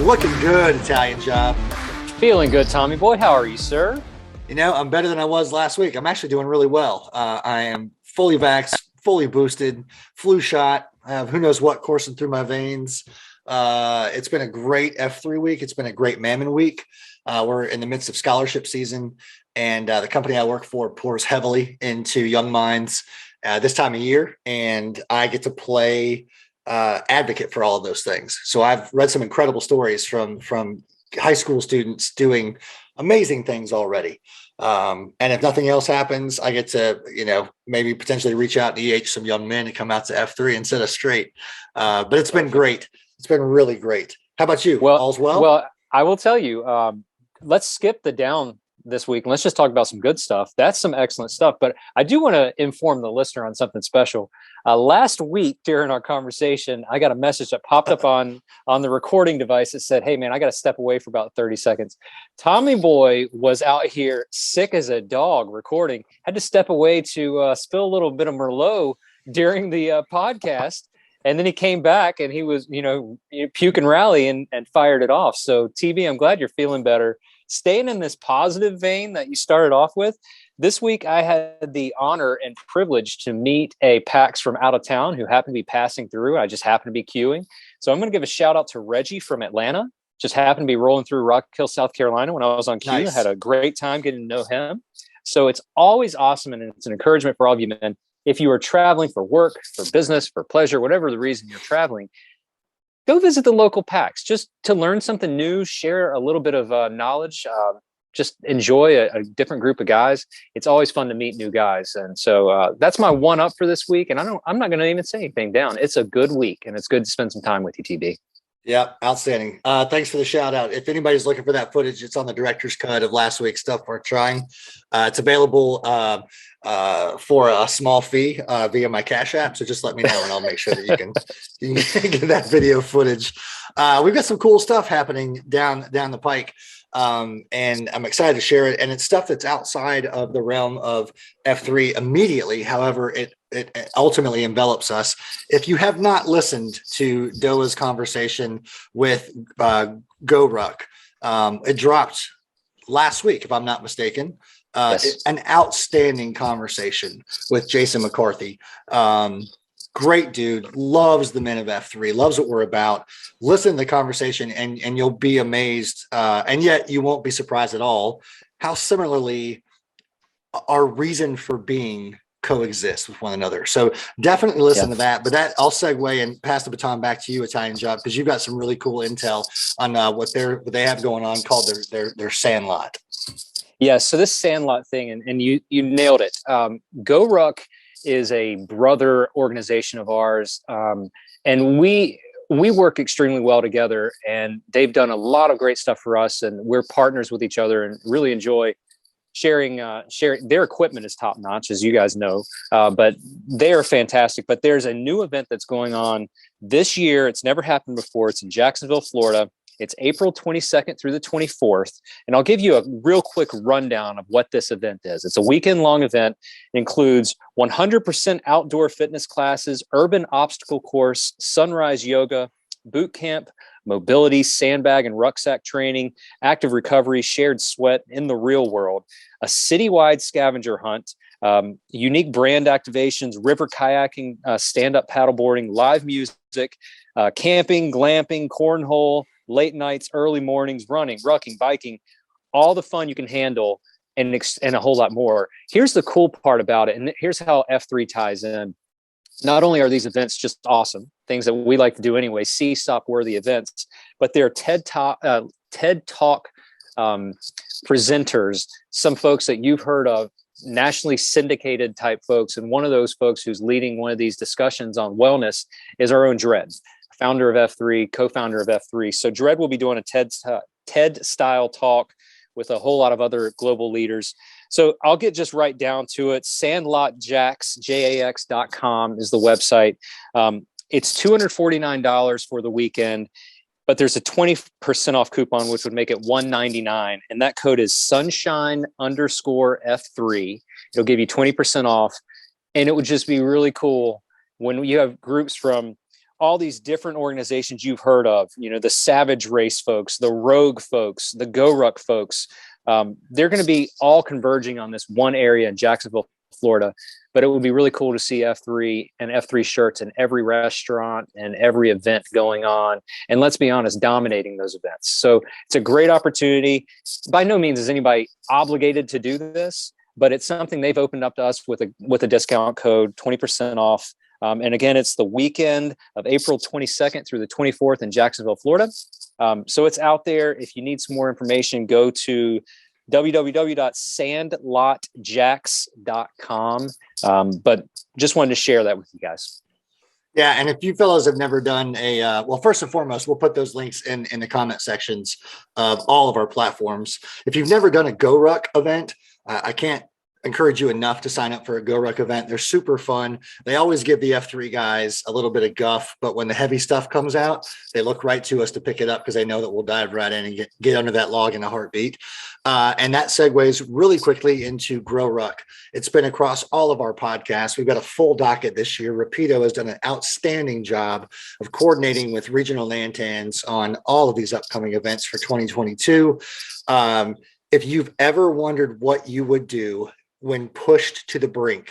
Looking good, Italian Job. Feeling good, Tommy boy. How are you, sir? You know, I'm better than I was last week. I'm actually doing really well. I am fully vaxxed, fully boosted, flu shot. I have who knows what coursing through my veins. It's been a great F3 week. It's been a great Mammon week. We're in the midst of scholarship season, and the company I work for pours heavily into young minds this time of year, and I get to play advocate for all of those things. So I've read some incredible stories from high school students doing amazing things already. And if nothing else happens, I get to, maybe potentially reach out and EH some young men to come out to F3 and set us straight. But it's been great. It's been really great. How about you? Well, all's well? Well, I will tell you, let's skip the down this week and let's just talk about some good stuff. That's some excellent stuff. But I do want to inform the listener on something special. Last week during our conversation, I got a message that popped up on the recording device that said, "Hey man, I got to step away for about 30 seconds. Tommy boy was out here sick as a dog recording, had to step away to spill a little bit of Merlot during the podcast. And then he came back and he was, puke and rally and fired it off. So TB, I'm glad you're feeling better. Staying in this positive vein that you started off with, this week I had the honor and privilege to meet a PAX from out of town who happened to be passing through. I just happened to be queuing. So I'm going to give a shout out to Reggie from Atlanta. Just happened to be rolling through Rock Hill, South Carolina when I was on queue. Nice. I had a great time getting to know him. So it's always awesome, and it's an encouragement for all of you men. If you are traveling for work, for business, for pleasure, whatever the reason you're traveling, go visit the local PAX just to learn something new, share a little bit of knowledge, just enjoy a different group of guys. It's always fun to meet new guys. And so that's my one up for this week. And I'm not going to even say anything down. It's a good week, and it's good to spend some time with you, TB. Yeah, outstanding. Thanks for the shout out. If anybody's looking for that footage, it's on the director's cut of last week's Stuff We're Trying. It's available for a small fee via my Cash App. So just let me know and I'll make sure that you can get that video footage. We've got some cool stuff happening down the pike. And I'm excited to share it. And it's stuff that's outside of the realm of F3 immediately. However, it ultimately envelops us. If you have not listened to Doa's conversation with Go Ruck, it dropped last week, if I'm not mistaken. Yes. An outstanding conversation with Jason McCarthy. Great dude, loves the men of F3, loves what we're about. Listen to the conversation and you'll be amazed. And yet you won't be surprised at all how similarly our reason for being coexist with one another. So definitely listen to that. But that I'll segue and pass the baton back to you, Italian Job, because you've got some really cool intel on what they have going on called their Sandlot. Yeah, so this Sandlot thing, and you nailed it. Go Ruck is a brother organization of ours, and we work extremely well together, and they've done a lot of great stuff for us, and we're partners with each other and really enjoy sharing. Their equipment is top notch, as you guys know, but they are fantastic. But there's a new event that's going on this year. It's never happened before. It's in Jacksonville, Florida. It's April 22nd through the 24th. And I'll give you a real quick rundown of what this event is. It's a weekend-long event. It includes 100% outdoor fitness classes, urban obstacle course, sunrise yoga, boot camp, mobility, sandbag and rucksack training, active recovery, shared sweat in the real world, a citywide scavenger hunt, unique brand activations, river kayaking, stand-up paddleboarding, live music, camping, glamping, cornhole, late nights, early mornings, running, rucking, biking, all the fun you can handle, and a whole lot more. Here's the cool part about it, and here's how F3 ties in. Not only are these events just awesome, things that we like to do anyway, see-stop-worthy events, but they're TED Talk presenters, some folks that you've heard of, nationally syndicated type folks, and one of those folks who's leading one of these discussions on wellness is our own Dredd, founder of F3, co-founder of F3. So Dredd will be doing a TED-style talk with a whole lot of other global leaders. So I'll get just right down to it. SandlotJax.com is the website. It's $249 for the weekend, but there's a 20% off coupon, which would make it $199. And that code is sunshine_F3. It'll give you 20% off. And it would just be really cool when you have groups from all these different organizations you've heard of, the Savage Race folks, the Rogue folks, the Go Ruck folks. They're going to be all converging on this one area in Jacksonville, Florida. But it would be really cool to see F3 and F3 shirts in every restaurant and every event going on. And let's be honest, dominating those events. So it's a great opportunity. By no means is anybody obligated to do this, but it's something they've opened up to us with a discount code, 20% off. And again, it's the weekend of April 22nd through the 24th in Jacksonville, Florida. So it's out there. If you need some more information, go to www.sandlotjacks.com. But just wanted to share that with you guys. Yeah. And if you fellows have never done well, first and foremost, we'll put those links in the comment sections of all of our platforms. If you've never done a Go Ruck event, I can't encourage you enough to sign up for a Go Ruck event. They're super fun. They always give the F3 guys a little bit of guff, but when the heavy stuff comes out, they look right to us to pick it up because they know that we'll dive right in and get under that log in a heartbeat. And that segues really quickly into Grow Ruck. It's been across all of our podcasts. We've got a full docket this year. Rapido has done an outstanding job of coordinating with regional Nantans on all of these upcoming events for 2022. If you've ever wondered what you would do when pushed to the brink,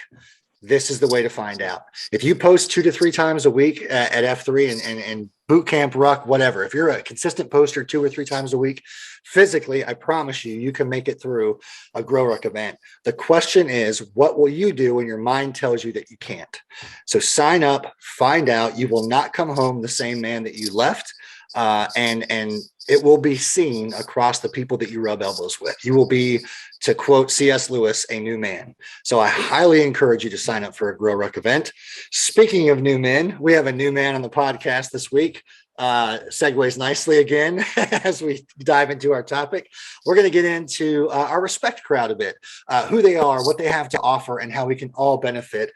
this is the way to find out. If you post 2 to 3 times a week at F3 and boot camp, ruck, whatever, if you're a consistent poster 2 or 3 times a week, physically, I promise you can make it through a Grow Ruck event. The question is, what will you do when your mind tells you that you can't? So sign up, find out. You will not come home the same man that you left. And it will be seen across the people that you rub elbows with. You will be, to quote C.S. Lewis, a new man. So I highly encourage you to sign up for a Grow Ruck event. Speaking of new men, we have a new man on the podcast this week. Segues nicely again as we dive into our topic. We're going to get into our Respect crowd a bit, who they are, what they have to offer, and how we can all benefit.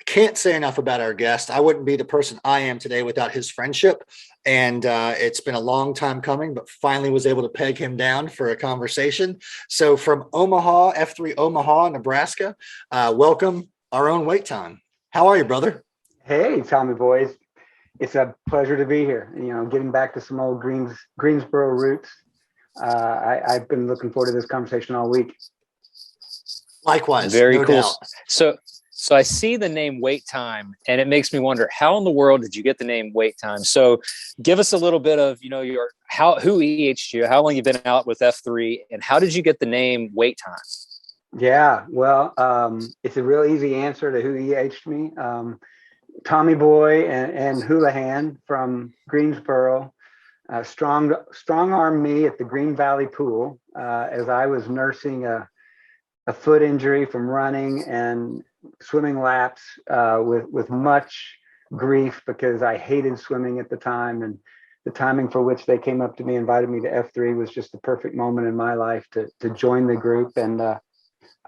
Can't say enough about our guest. I wouldn't be the person I am today without his friendship. And it's been a long time coming, but finally was able to peg him down for a conversation. So from Omaha, F3 Omaha, Nebraska, welcome our own Wait Time. How are you, brother? Hey, Tommy boys. It's a pleasure to be here. Getting back to some old Greensboro roots. I've been looking forward to this conversation all week. Likewise. Very no cool. Doubt. So I see the name Wait Time, and it makes me wonder, how in the world did you get the name Wait Time? So give us a little bit of, who EH'd you, how long you've been out with F3, and how did you get the name Wait Time? Yeah, well, it's a real easy answer to who EH'd me. Tommy Boy and Houlihan from Greensboro strong armed me at the Green Valley Pool as I was nursing a foot injury from running and swimming laps with much grief because I hated swimming at the time, and the timing for which they came up to me, invited me to F3 was just the perfect moment in my life to join the group. And I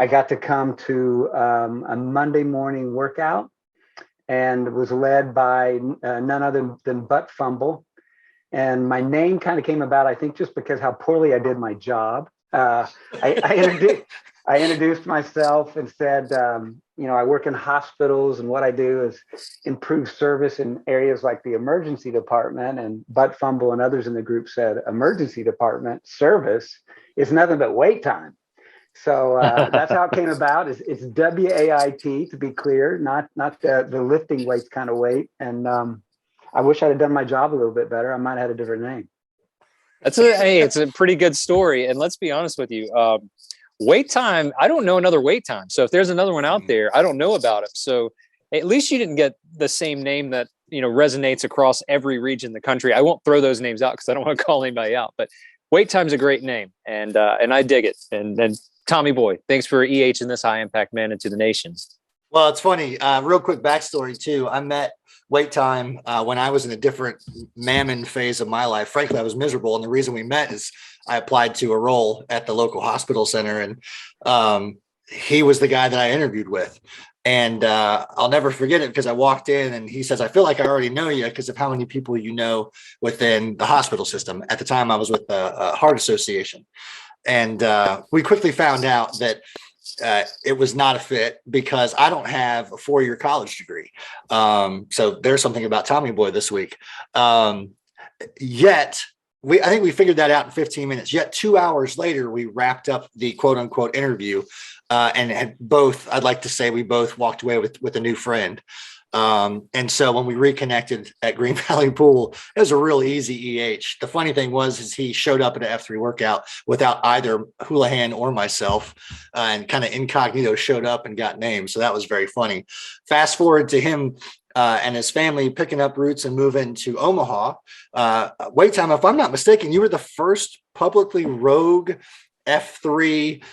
got to come to a Monday morning workout and was led by none other than Butt Fumble. And my name kind of came about, I think, just because how poorly I did my job. I introduced myself and said, I work in hospitals, and what I do is improve service in areas like the emergency department. And Butt Fumble and others in the group said, emergency department service is nothing but wait time. So that's how it came about. It's WAIT, to be clear, not the lifting weights kind of weight. And I wish I'd have done my job a little bit better. I might have had a different name. It's a pretty good story. And let's be honest with you. Wait Time, I don't know another Wait Time. So if there's another one out there, I don't know about it. So at least you didn't get the same name that, resonates across every region in the country. I won't throw those names out because I don't want to call anybody out, but Wait Time's a great name, and I dig it. And Tommy Boy, thanks for EH in this high impact man into the nation. Well, it's funny. Real quick backstory too. I met Wait Time when I was in a different mammon phase of my life. Frankly, I was miserable. And the reason we met is I applied to a role at the local hospital center, and he was the guy that I interviewed with. And I'll never forget it because I walked in and he says, I feel like I already know you because of how many people you know within the hospital system. At the time, I was with the Heart Association. And we quickly found out that it was not a fit because I don't have a 4-year college degree. So there's something about Tommy Boy this week. Yet I think we figured that out in 15 minutes. Yet 2 hours later, we wrapped up the quote unquote interview, and had both, I'd like to say we both walked away with a new friend. And so when we reconnected at Green Valley Pool, it was a real easy EH. The funny thing is he showed up at an F3 workout without either Houlihan or myself, and kind of incognito showed up and got named. So that was very funny. Fast forward to him and his family picking up roots and moving to Omaha. Wait time, if I'm not mistaken, you were the first publicly rogue F3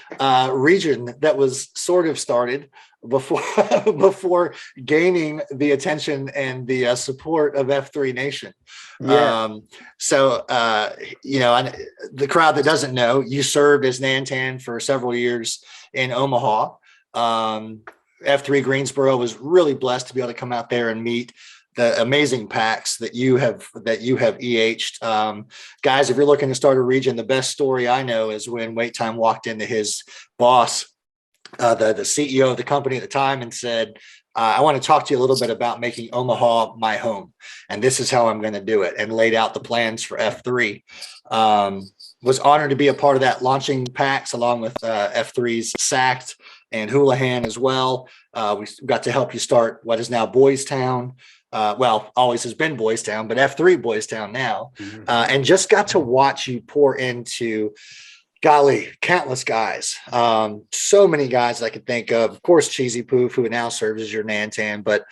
region that was sort of started before gaining the attention and the support of F3 Nation. Yeah. So the crowd that doesn't know, you served as Nantan for several years in Omaha. F3 Greensboro was really blessed to be able to come out there and meet the amazing packs that you have EH'd. Guys, if you're looking to start a region, the best story I know is when Wait Time walked into his boss, the CEO of the company at the time, and said, I want to talk to you a little bit about making Omaha my home. And this is how I'm going to do it, and laid out the plans for F3. Was honored to be a part of that, launching packs along with F3's Sacked and Houlihan as well. We got to help you start what is now Boys Town. Always has been Boys Town, but F3 Boys Town now. And just got to watch you pour into, golly, countless guys. So many guys that I could think of course, Cheesy Poof, who now serves as your Nantan. But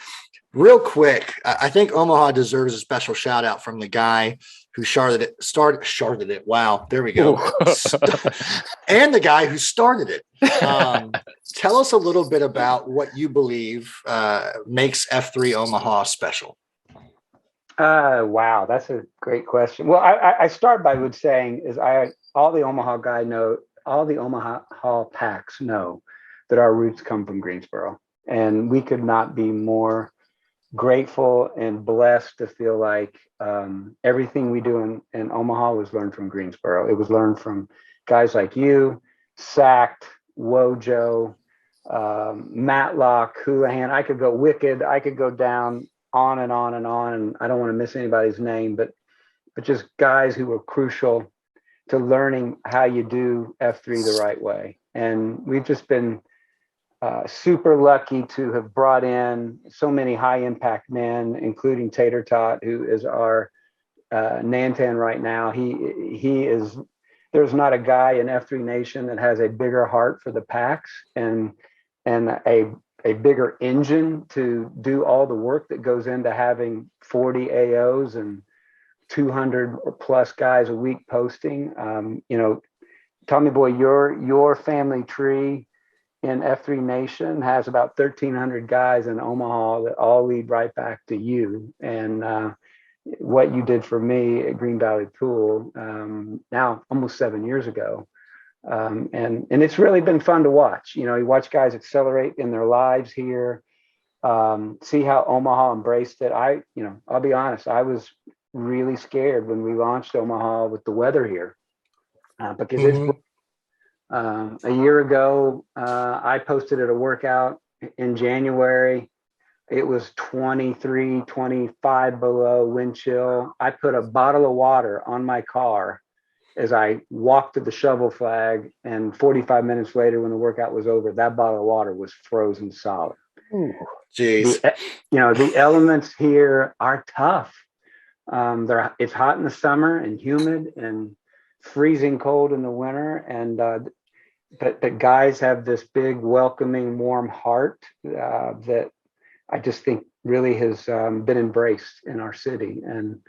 real quick, I think Omaha deserves a special shout out from the guy who started it. Wow, there we go. And the guy who started it. Tell us a little bit about what you believe makes F3 Omaha special. Wow, that's a great question. Well, I start by saying all the Omaha packs know that our roots come from Greensboro, and we could not be more grateful and blessed to feel like everything we do in Omaha was learned from Greensboro. It was learned from guys like you, Sacked, Wojo, Matlock, Houlihan. I could go Wicked. I could go down on and on and on. And I don't want to miss anybody's name, but just guys who were crucial to learning how you do F3 the right way. And we've just been super lucky to have brought in so many high impact men, including Tater Tot, who is our Nantan right now. He is, there's not a guy in F3 Nation that has a bigger heart for the packs and a bigger engine to do all the work that goes into having 40 AOs and 200 or plus guys a week posting. Tommy Boy, your family tree in F3 Nation has about 1,300 guys in Omaha that all lead right back to you. And what you did for me at Green Valley Pool now almost 7 years ago. And it's really been fun to watch. You watch guys accelerate in their lives here, see how Omaha embraced it. I'll be honest, I was really scared when we launched Omaha with the weather here, because it's a year ago, I posted at a workout in January. It was 23, 25 below wind chill. I put a bottle of water on my car as I walked to the shovel flag, and 45 minutes later, when the workout was over, that bottle of water was frozen solid. Ooh, geez. The elements here are tough. It's hot in the summer and humid and freezing cold in the winter, and but guys have this big, welcoming, warm heart that I just think really has been embraced in our city. And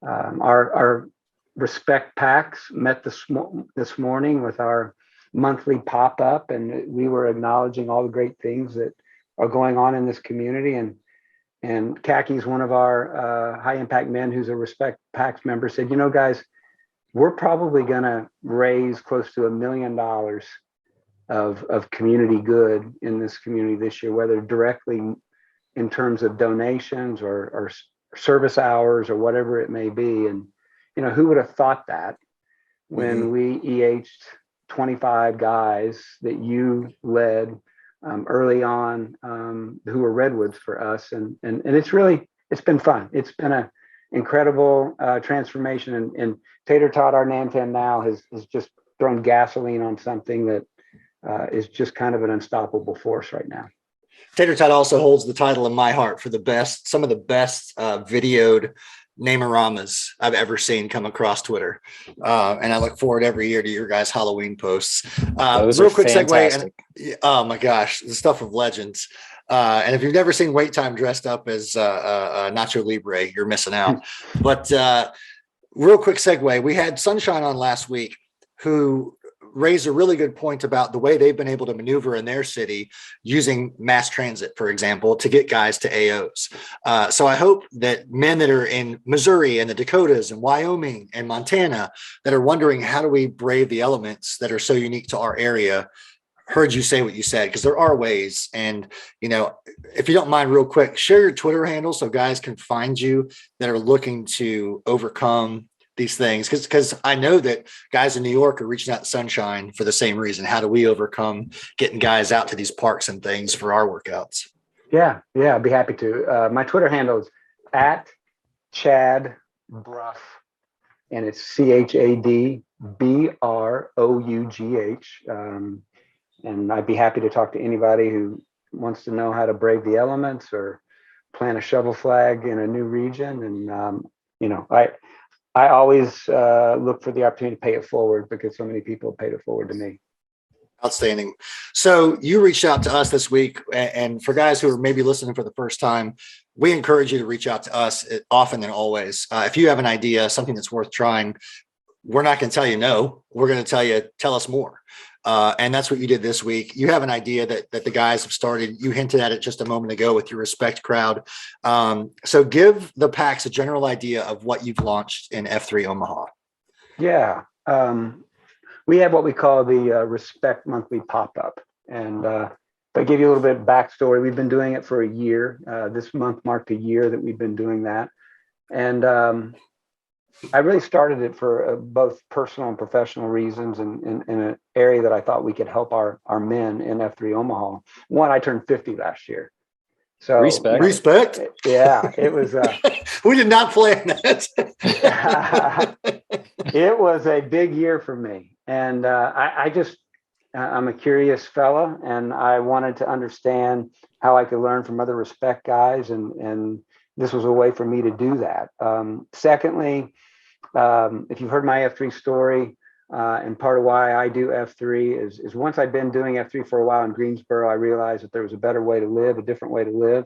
our Respect Pax met this morning with our monthly pop-up, and we were acknowledging all the great things that are going on in this community. And Kaki's one of our high impact men who's a Respect Pax member, said, guys, we're probably going to raise close to $1 million of community good in this community this year, whether directly in terms of donations or service hours or whatever it may be. And who would have thought that when we EH'd 25 guys that you led early on, who were redwoods for us. And it's been fun. It's been an incredible transformation. And Tater Tot, our Nantan now, has just thrown gasoline on something that is just kind of an unstoppable force right now. Tater Tot also holds the title in my heart for some of the best videoed Nameramas I've ever seen come across Twitter. And I look forward every year to your guys' Halloween posts. Those real are quick fantastic. segue. And, oh my gosh, the stuff of legends. And if you've never seen Wait Time dressed up as Nacho Libre, you're missing out. But real quick segue. We had Sunshine on last week, who raised a really good point about the way they've been able to maneuver in their city using mass transit, for example, to get guys to AOs. So I hope that men that are in Missouri and the Dakotas and Wyoming and Montana that are wondering, how do we brave the elements that are so unique to our area, heard you say what you said, because there are ways. And, you know, if you don't mind, real quick, share your Twitter handle so guys can find you that are looking to overcome these things, because I know that guys in New York are reaching out to Sunshine for the same reason. How do we overcome getting guys out to these parks and things for our workouts? Yeah, I'd be happy to. My Twitter handle is at Chad Brough, and it's ChadBrough. And I'd be happy to talk to anybody who wants to know how to brave the elements or plant a shovel flag in a new region. And you know, I always look for the opportunity to pay it forward, because so many people paid it forward to me. Outstanding. So you reached out to us this week, and for guys who are maybe listening for the first time, we encourage you to reach out to us often and always. If you have an idea, something that's worth trying, we're not going to tell you no. We're going to tell you, tell us more. And that's what you did this week. You have an idea that the guys have started. You hinted at it just a moment ago with your Respect crowd. So give the PAX a general idea of what you've launched in F3 Omaha. Yeah. We have what we call the Respect Monthly Pop-Up. And if I give you a little bit of backstory, we've been doing it for a year. This month marked a year that we've been doing that. And I really started it for both personal and professional reasons, and in an area that I thought we could help our men in F3 Omaha. One, I turned 50 last year. So respect. Yeah, it was. We did not plan that. It was a big year for me. And I'm a curious fella, and I wanted to understand how I could learn from other Respect guys. And this was a way for me to do that. Secondly, if you've heard my F3 story, and part of why I do F3 is once I'd been doing F3 for a while in Greensboro, I realized that there was a better way to live, a different way to live,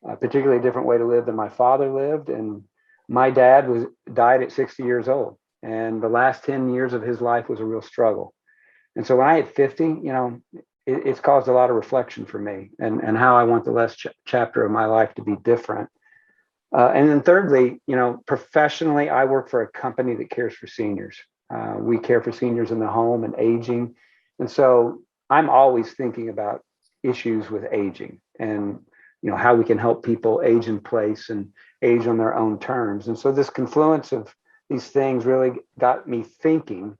particularly a different way to live than my father lived. And my dad died at 60 years old. And the last 10 years of his life was a real struggle. And so when I hit 50, you know, it's caused a lot of reflection for me and how I want the last chapter of my life to be different. And then thirdly, you know, professionally, I work for a company that cares for seniors. We care for seniors in the home and aging. And so I'm always thinking about issues with aging and, you know, how we can help people age in place and age on their own terms. And so this confluence of these things really got me thinking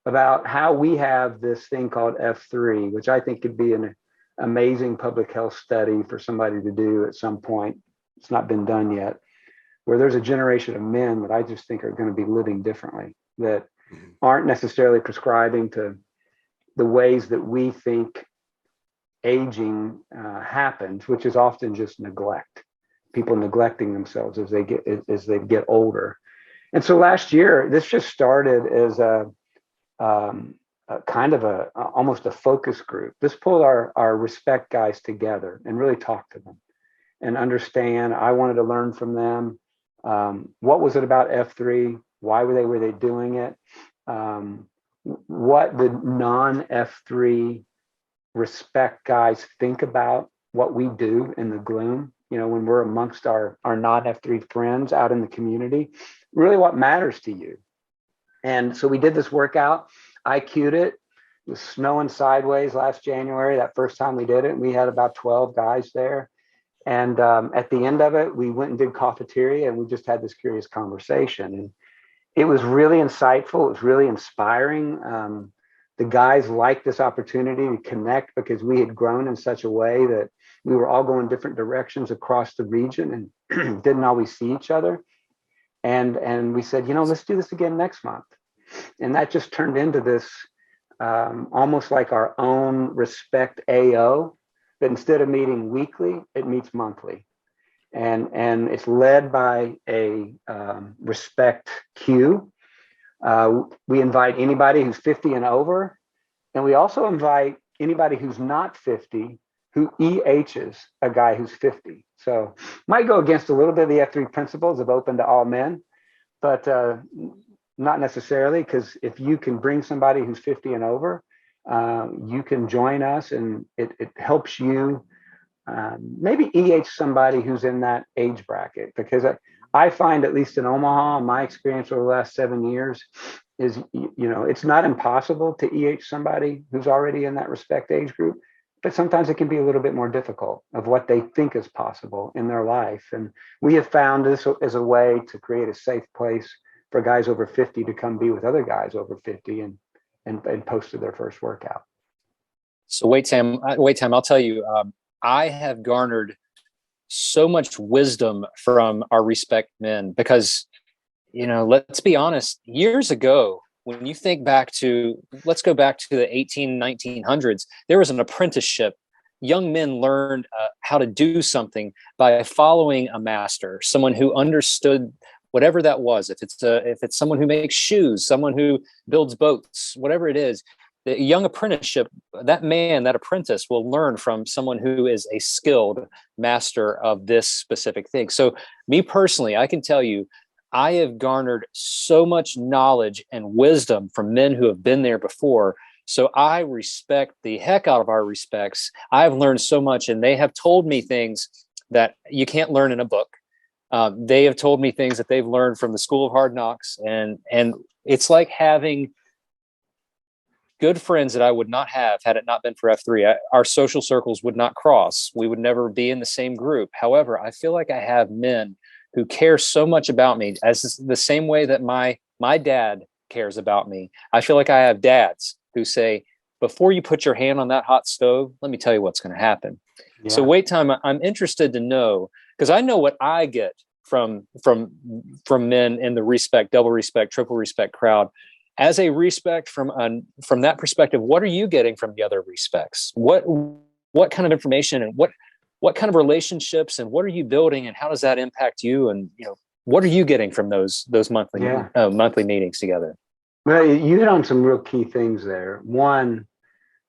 about how we have this thing called F3, which I think could be an amazing public health study for somebody to do at some point. It's not been done yet, where there's a generation of men that I just think are going to be living differently, that aren't necessarily prescribing to the ways that we think aging happens, which is often just neglect, people neglecting themselves as they get older. And so last year, this just started as a kind of almost a focus group. This pulled our Respect guys together and really talked to them and understand. I wanted to learn from them. What was it about F3? Why were they doing it? What the non-F3 Respect guys think about what we do in the gloom, you know, when we're amongst our non-F3 friends out in the community, really what matters to you. And so we did this workout. I cued it. It was snowing sideways last January, that first time we did it. We had about 12 guys there. And at the end of it, we went and did cafeteria, and we just had this curious conversation. And it was really insightful. It was really inspiring. The guys liked this opportunity to connect because we had grown in such a way that we were all going different directions across the region and didn't always see each other. And we said, let's do this again next month. And that just turned into this almost like our own Respect AO, but instead of meeting weekly, it meets monthly. And it's led by a Respect Q. We invite anybody who's 50 and over, and we also invite anybody who's not 50 who EHs a guy who's 50. So might go against a little bit of the F3 principles of open to all men, but not necessarily, because if you can bring somebody who's 50 and over, you can join us, and it helps you maybe somebody who's in that age bracket, because I find, at least in Omaha, my experience over the last 7 years is, it's not impossible to somebody who's already in that Respect age group, but sometimes it can be a little bit more difficult of what they think is possible in their life. And we have found this as a way to create a safe place for guys over 50 to come be with other guys over 50 and post to their first workout. So wait, Sam, I'll tell you, I have garnered so much wisdom from our Respect men, because, let's be honest, years ago, when you think back to, let's go back to the 1900s, there was an apprenticeship. Young men learned how to do something by following a master, someone who understood whatever that was. If it's someone who makes shoes, someone who builds boats, whatever it is, the young apprenticeship, that apprentice will learn from someone who is a skilled master of this specific thing. So me personally, I can tell you, I have garnered so much knowledge and wisdom from men who have been there before. So I respect the heck out of our Respects. I've learned so much, and they have told me things that you can't learn in a book. They have told me things that they've learned from the School of Hard Knocks. And it's like having good friends that I would not have had it not been for F3. Our social circles would not cross. We would never be in the same group. However, I feel like I have men who care so much about me, as the same way that my dad cares about me. I feel like I have dads who say, before you put your hand on that hot stove, let me tell you what's going to happen. Yeah. So wait time, I'm interested to know, because I know what I get from men in the Respect, double Respect, triple Respect crowd. As a Respect from that perspective, what are you getting from the other Respects? What kind of information, and what kind of relationships, and what are you building, and how does that impact you? And what are you getting from those monthly meetings together? Well, you hit on some real key things there. One,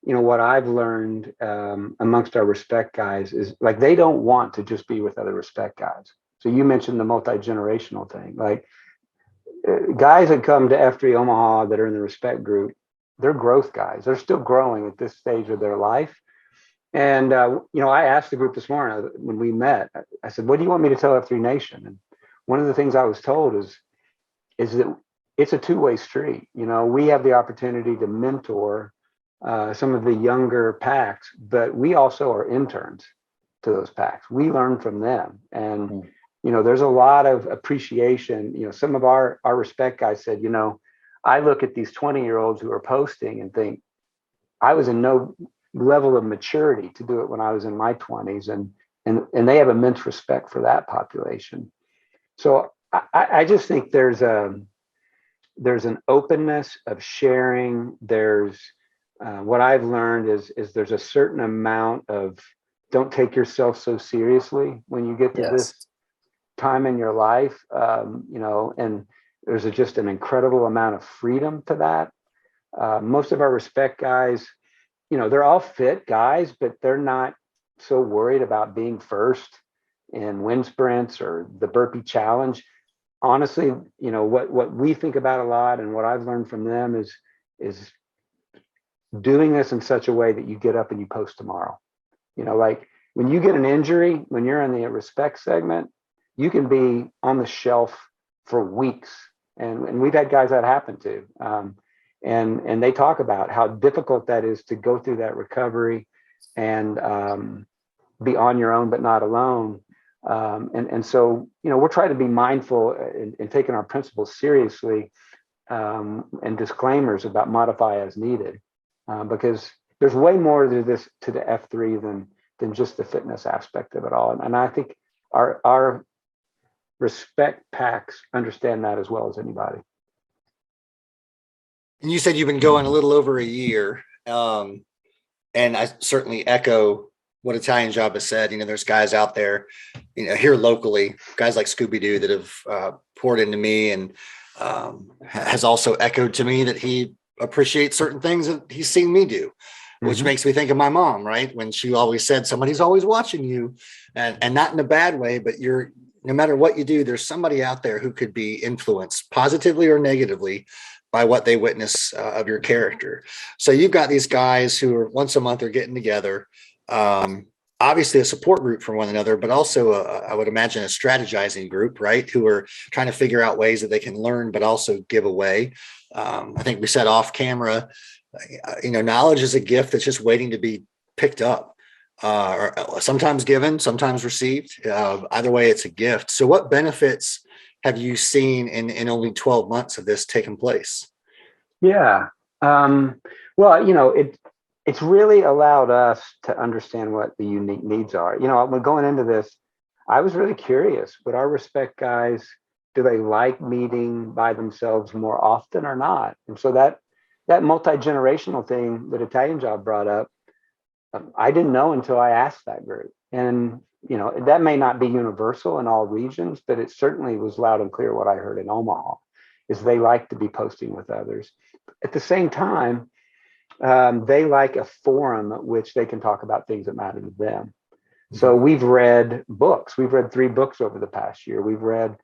what I've learned amongst our Respect guys is, like, they don't want to just be with other Respect guys. So you mentioned the multi-generational thing. Like, guys that come to F3 Omaha that are in the Respect group, they're growth guys. They're still growing at this stage of their life. And, I asked the group this morning when we met, I said, what do you want me to tell F3 Nation? And one of the things I was told is that it's a two-way street. We have the opportunity to mentor some of the younger packs, but we also are interns to those packs. We learn from them. And, there's a lot of appreciation. Some of our Respect guys said, I look at these 20-year-olds who are posting and think, I was in no level of maturity to do it when I was in my 20s, and they have immense respect for that population. So I just think there's an openness of sharing. There's what I've learned is there's a certain amount of, don't take yourself so seriously when you get to this time in your life, and there's just an incredible amount of freedom to that. Most of our Respect guys, they're all fit guys, but they're not so worried about being first in wind sprints or the burpee challenge. Honestly, what we think about a lot, and what I've learned from them is doing this in such a way that you get up and you post tomorrow. Like, when you get an injury, when you're in the Respect segment, you can be on the shelf for weeks. And we've had guys that happen to. And they talk about how difficult that is to go through that recovery and be on your own, but not alone. And so, we're trying to be mindful in taking our principles seriously, and disclaimers about modify as needed. because there's way more to the F3 than just the fitness aspect of it all. And I think our Respect Pax understand that as well as anybody. And you said you've been going a little over a year. And I certainly echo what Italian Job has said. There's guys out there, here locally, guys like Scooby-Doo that have poured into me, and has also echoed to me that he appreciates certain things that he's seen me do, which makes me think of my mom, right? When she always said, somebody's always watching you, and not in a bad way, but no matter what you do, there's somebody out there who could be influenced positively or negatively by what they witness of your character. So you've got these guys who are once a month are getting together, obviously a support group for one another, but also I would imagine a strategizing group, right? Who are trying to figure out ways that they can learn, but also give away. I think we said off camera, knowledge is a gift that's just waiting to be picked up, or sometimes given, sometimes received. Either way, it's a gift. So what benefits have you seen in only 12 months of this taking place? Yeah. Well, it's really allowed us to understand what the unique needs are. When going into this, I was really curious, would our Respect guys, do they like meeting by themselves more often or not? And so that multi-generational thing that Italian Job brought up, I didn't know until I asked that group. And, that may not be universal in all regions, but it certainly was loud and clear what I heard in Omaha, is they like to be posting with others. At the same time, they like a forum at which they can talk about things that matter to them. So we've read books. We've read 3 books over the past year. We've read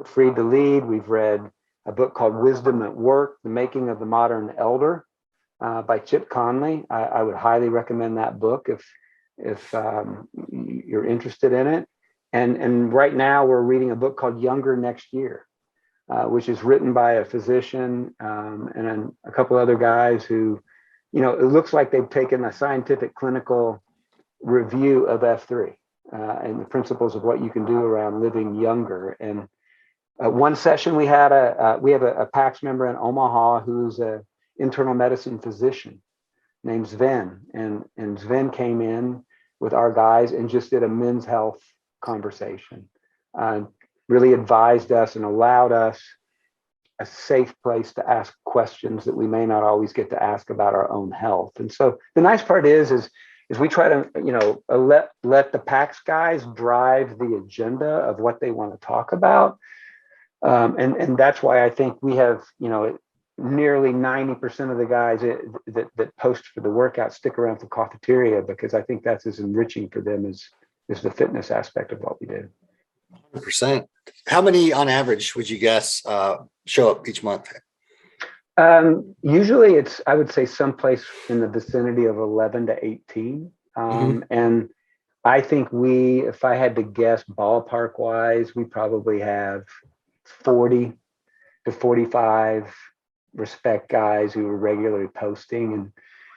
Freed to Lead. We've read a book called Wisdom at Work, The Making of the Modern Elder, by Chip Conley. I would highly recommend that book if you're interested in it. And right now we're reading a book called Younger Next Year, which is written by a physician and a couple other guys who, it looks like they've taken a scientific clinical review of F3 and the principles of what you can do around living younger. And one session we have a PAX member in Omaha who's an internal medicine physician named Sven, and Sven came in with our guys and just did a men's health conversation, really advised us and allowed us a safe place to ask questions that we may not always get to ask about our own health. And so the nice part is we try to, let the PAX guys drive the agenda of what they want to talk about. And that's why I think we have, nearly 90% of the guys that post for the workout stick around for cafeteria, because I think that's as enriching for them as the fitness aspect of what we do. 100%. How many on average would you guess show up each month? Usually I would say someplace in the vicinity of 11 to 18. And I think if I had to guess ballpark wise, we probably have 40 to 45 Respect guys who are regularly posting. And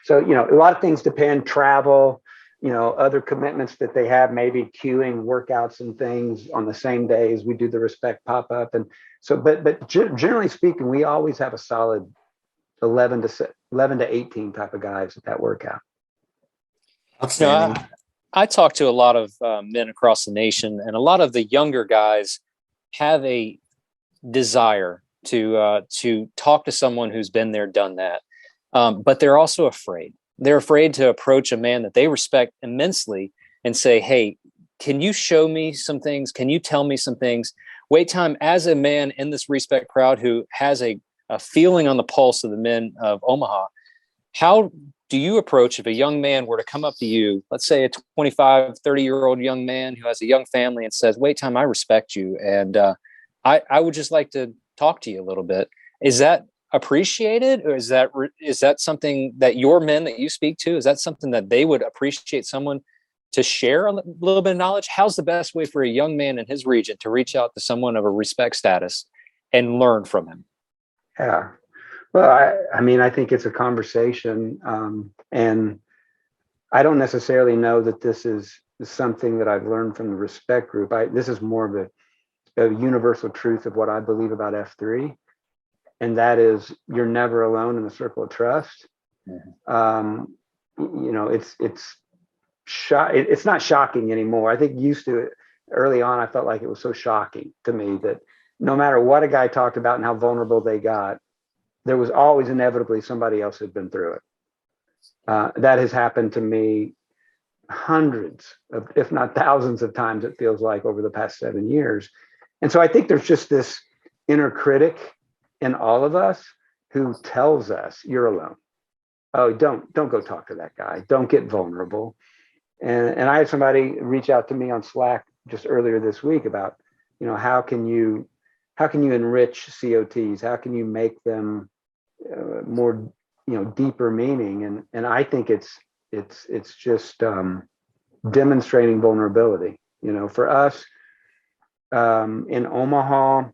so, a lot of things depend, travel, other commitments that they have, maybe queuing workouts and things on the same day as we do the Respect pop-up. And so, but generally speaking, we always have a solid 11 to 18 type of guys at that workout. Outstanding. I talk to a lot of men across the nation, and a lot of the younger guys have a desire to talk to someone who's been there, done that. But they're also afraid. They're afraid to approach a man that they respect immensely and say, hey, can you show me some things? Can you tell me some things? Wait time, as a man in this Respect crowd who has a feeling on the pulse of the men of Omaha, how do you approach if a young man were to come up to you, let's say a 25, 30-year-old young man who has a young family and says, wait time, I respect you, and I would just like to talk to you a little bit. Is that appreciated, or is that something that your men that you speak to, is that something that they would appreciate someone to share a little bit of knowledge? How's the best way for a young man in his region to reach out to someone of a Respect status and learn from him? Yeah, well, I think it's a conversation, and I don't necessarily know that this is something that I've learned from the Respect group. This is more of a universal truth of what I believe about F3. And that is, you're never alone in the circle of trust. It's not shocking anymore. I think used to it early on, I felt like it was so shocking to me that no matter what a guy talked about and how vulnerable they got, there was always inevitably somebody else had been through it. That has happened to me hundreds of, if not thousands of times, it feels like, over the past 7 years. And so I think there's just this inner critic in all of us who tells us, you're alone. Oh, don't go talk to that guy. Don't get vulnerable. And I had somebody reach out to me on Slack just earlier this week about, how can you enrich COTs? How can you make them more, deeper meaning? And I think it's just demonstrating vulnerability. For us in Omaha,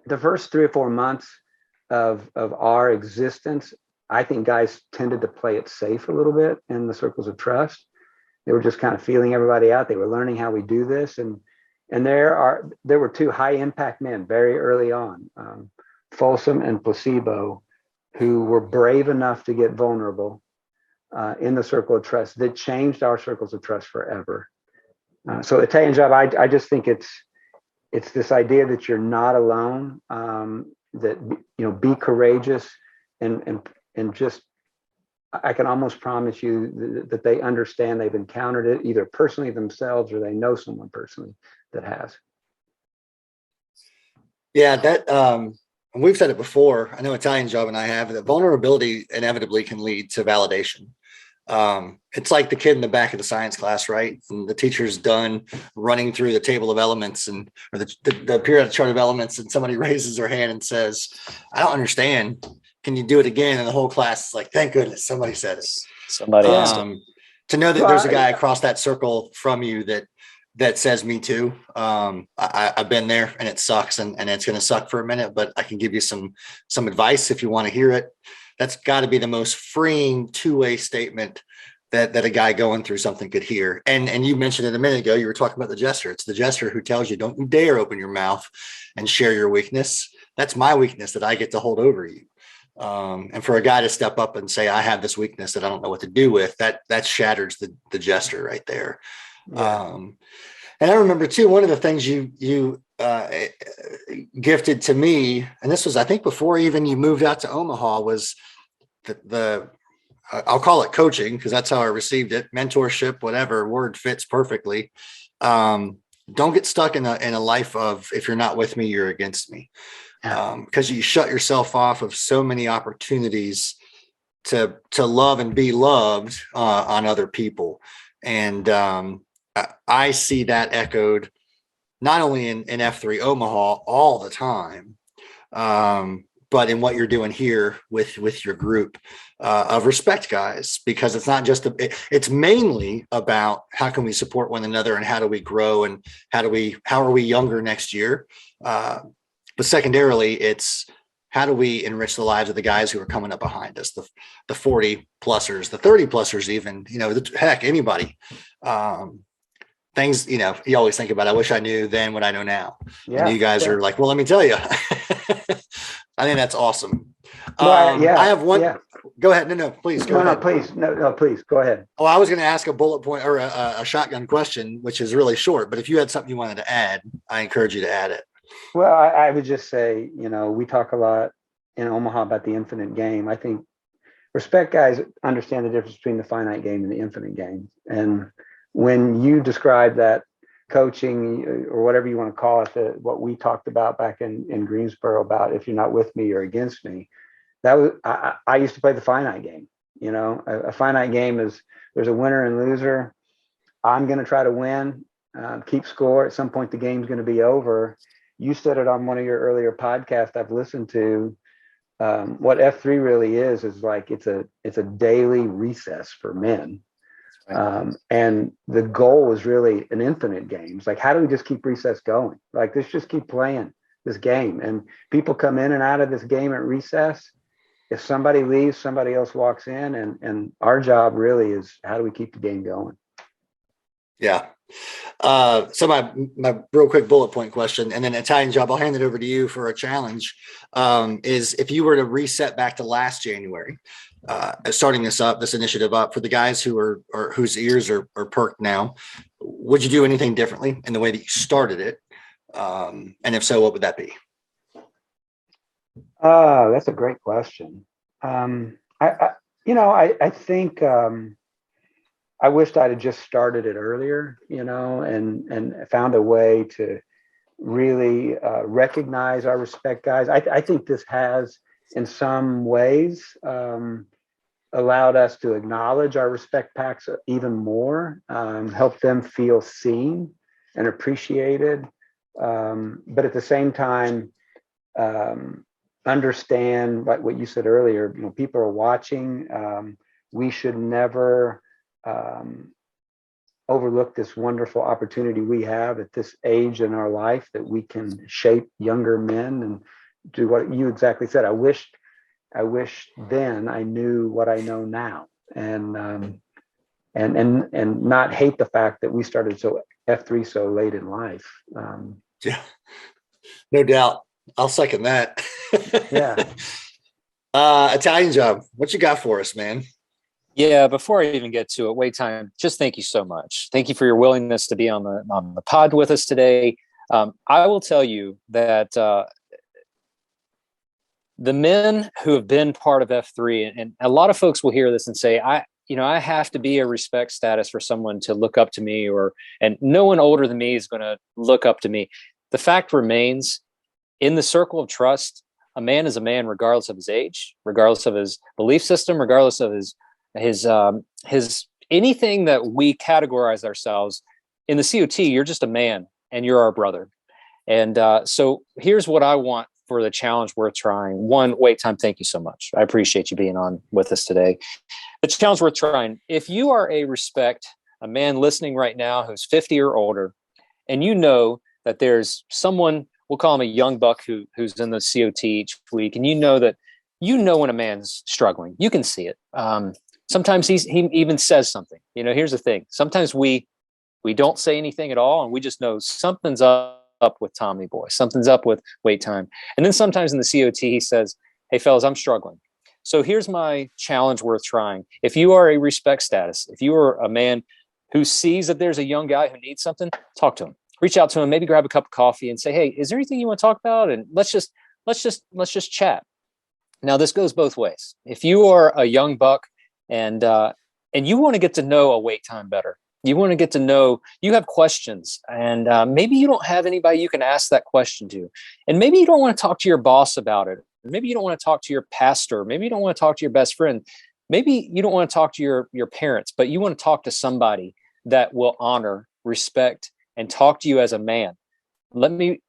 the first 3 or 4 months of our existence, I think guys tended to play it safe a little bit in the circles of trust. They were just kind of feeling everybody out. They were learning how we do this. And there were 2 high impact men very early on, Folsom and Placebo, who were brave enough to get vulnerable in the circle of trust that changed our circles of trust forever. So Italian Job, I just think it's this idea that you're not alone, that, be courageous and just, I can almost promise you that they understand, they've encountered it either personally themselves or they know someone personally that has. Yeah, that we've said it before. I know Italian Job and I have that vulnerability inevitably can lead to validation. It's like the kid in the back of the science class, right? And the teacher's done running through the table of elements or the periodic chart of elements, and somebody raises their hand and says, I don't understand. Can you do it again? And the whole class is like, thank goodness somebody said it. Somebody asked it. To know that there's a guy across that circle from you that says me too. I've been there, and it sucks, and it's going to suck for a minute, but I can give you some advice if you want to hear it. That's got to be the most freeing two-way statement that a guy going through something could hear. And you mentioned it a minute ago, you were talking about the jester. It's the jester who tells you, don't you dare open your mouth and share your weakness. That's my weakness that I get to hold over you. And for a guy to step up and say, I have this weakness that I don't know what to do with, that shatters the jester right there. Yeah. And I remember too, one of the things you gifted to me, and this was, I think, before even you moved out to Omaha, was the I'll call it coaching, because that's how I received it. Mentorship, whatever word fits perfectly. Don't get stuck in a life of, if you're not with me, you're against me. Because you shut yourself off of so many opportunities to love and be loved on other people. And I see that echoed not only in F3 Omaha all the time, but in what you're doing here with your group of Respect guys, because it's not just it's mainly about how can we support one another and how do we grow and how are we younger next year. But secondarily, it's how do we enrich the lives of the guys who are coming up behind us, the 40 plussers, the 30 plussers, even, heck, anybody. Things, you always think about, I wish I knew then what I know now. Yeah, and you guys are like, well, let me tell you. I think that's awesome. I have one. Yeah. Go ahead. No, please go ahead. No, please go ahead. Oh, I was going to ask a bullet point or a shotgun question, which is really short, but if you had something you wanted to add, I encourage you to add it. Well, I would just say, we talk a lot in Omaha about the infinite game. I think Respect guys understand the difference between the finite game and the infinite game. And when you describe that coaching or whatever you want to call it, what we talked about back in Greensboro about, if you're not with me, you're against me. That was, I used to play the finite game. A finite game is there's a winner and loser. I'm going to try to win, keep score. At some point, the game's going to be over. You said it on one of your earlier podcasts I've listened to. What F3 really is like it's a daily recess for men. And the goal is really an infinite game. It's like, how do we just keep recess going? Like, let's just keep playing this game. And people come in and out of this game at recess. If somebody leaves, somebody else walks in. And our job really is, how do we keep the game going? Yeah, So my real quick bullet point question, and then Italian Job, I'll hand it over to you for a challenge. Is if you were to reset back to last January, starting this initiative up for the guys who are or whose ears are perked now, would you do anything differently in the way that you started it? And if so, what would that be? That's a great question. I think I wished I'd have just started it earlier, and found a way to really recognize our respect guys. I think this has, in some ways, allowed us to acknowledge our respect packs even more, help them feel seen and appreciated, but at the same time, understand, like what you said earlier, people are watching. We should never overlook this wonderful opportunity we have at this age in our life, that we can shape younger men and do what you exactly said. I wish then I knew what I know now, and not hate the fact that we started F3 so late in life. Yeah, no doubt. I'll second that. Yeah. Italian Job, what you got for us, man? Yeah, before I even get to it, wait time. Just thank you so much. Thank you for your willingness to be on the pod with us today. I will tell you that the men who have been part of F3, and a lot of folks will hear this and say, I have to be a respect status for someone to look up to me, and no one older than me is going to look up to me. The fact remains, in the circle of trust, a man is a man regardless of his age, regardless of his belief system, regardless of his anything that we categorize ourselves. In the COT, you're just a man and you're our brother. And so here's what I want for the challenge worth trying. One, wait time. Thank you so much. I appreciate you being on with us today. The challenge worth trying. If you are a man listening right now who's 50 or older, and you know that there's someone, we'll call him a young buck who's in the COT each week, and you know when a man's struggling, you can see it. Sometimes he even says something. Here's the thing. Sometimes we don't say anything at all, and we just know something's up with Tommy Boy. Something's up with wait time. And then sometimes in the COT, he says, hey, fellas, I'm struggling. So here's my challenge worth trying. If you are a respect status, if you are a man who sees that there's a young guy who needs something, talk to him. Reach out to him, maybe grab a cup of coffee and say, hey, is there anything you want to talk about? And let's just chat. Now, this goes both ways. If you are a young buck and you want to get to know a wait time better, you want to get to know, you have questions, and maybe you don't have anybody you can ask that question to. And maybe you don't want to talk to your boss about it. Maybe you don't want to talk to your pastor. Maybe you don't want to talk to your best friend. Maybe you don't want to talk to your parents, but you want to talk to somebody that will honor, respect, and talk to you as a man. Let me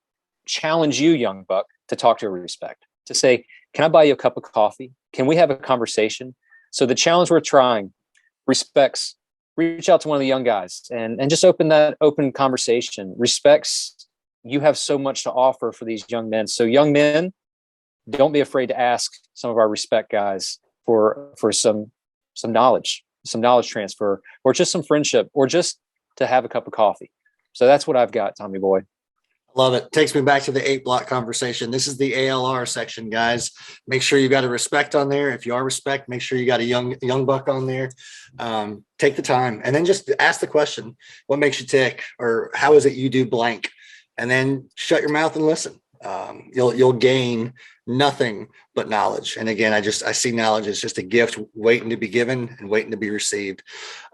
challenge you, young buck, to talk to a respect, to say, can I buy you a cup of coffee? Can we have a conversation? So the challenge we're trying, respects, reach out to one of the young guys and just open conversation. Respects, you have so much to offer for these young men. So young men, don't be afraid to ask some of our respect guys for some knowledge transfer, or just some friendship, or just to have a cup of coffee. So that's what I've got, Tommy Boy. Love it. Takes me back to the 8-block conversation. This is the ALR section, guys. Make sure you got a respect on there. If you are respect, make sure you got a young buck on there. Take the time and then just ask the question, what makes you tick, or how is it you do blank? And then shut your mouth and listen. You'll gain nothing but knowledge. And again, I see knowledge as just a gift waiting to be given and waiting to be received.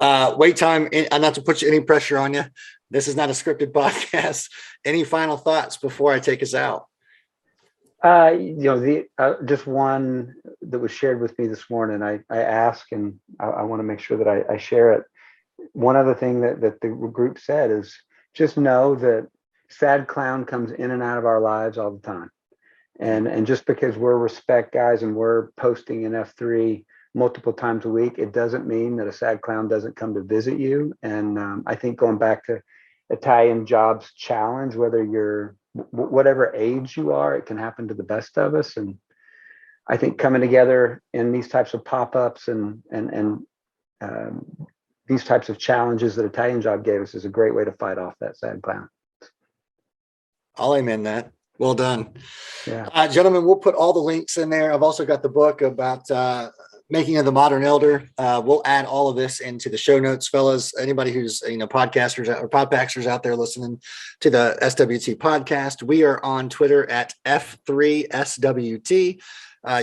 Wait time. Not to put any pressure on you. This is not a scripted podcast. Any final thoughts before I take us out? Just one that was shared with me this morning. I ask, and I want to make sure that I share it. One other thing that the group said is just know that sad clown comes in and out of our lives all the time. And just because we're respect guys and we're posting in F3 multiple times a week, it doesn't mean that a sad clown doesn't come to visit you. And I think going back to Italian Job's challenge, whether you're whatever age you are, it can happen to the best of us. And I think coming together in these types of pop-ups and these types of challenges that Italian Job gave us is a great way to fight off that sad clown. I'll amen that. Well done. Yeah. Gentlemen, we'll put all the links in there. I've also got the book about Making of the Modern Elder. We'll add all of this into the show notes, fellas. Anybody who's, podcasters or podpaxers out there listening to the SWT podcast, we are on Twitter at F3SWT.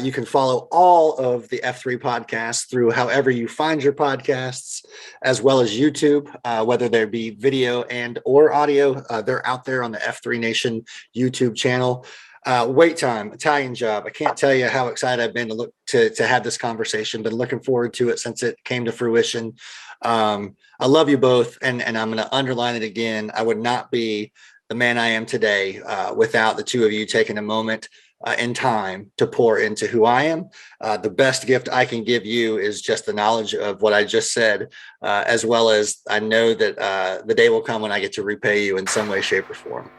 You can follow all of the F3 podcasts through however you find your podcasts, as well as YouTube, whether there be video and or audio. They're out there on the F3 Nation YouTube channel. Wait time, Italian Job. I can't tell you how excited I've been to have this conversation. Been looking forward to it since it came to fruition. I love you both, and I'm going to underline it again. I would not be the man I am today without the two of you taking a moment in time to pour into who I am. The best gift I can give you is just the knowledge of what I just said, as well as I know that the day will come when I get to repay you in some way, shape, or form.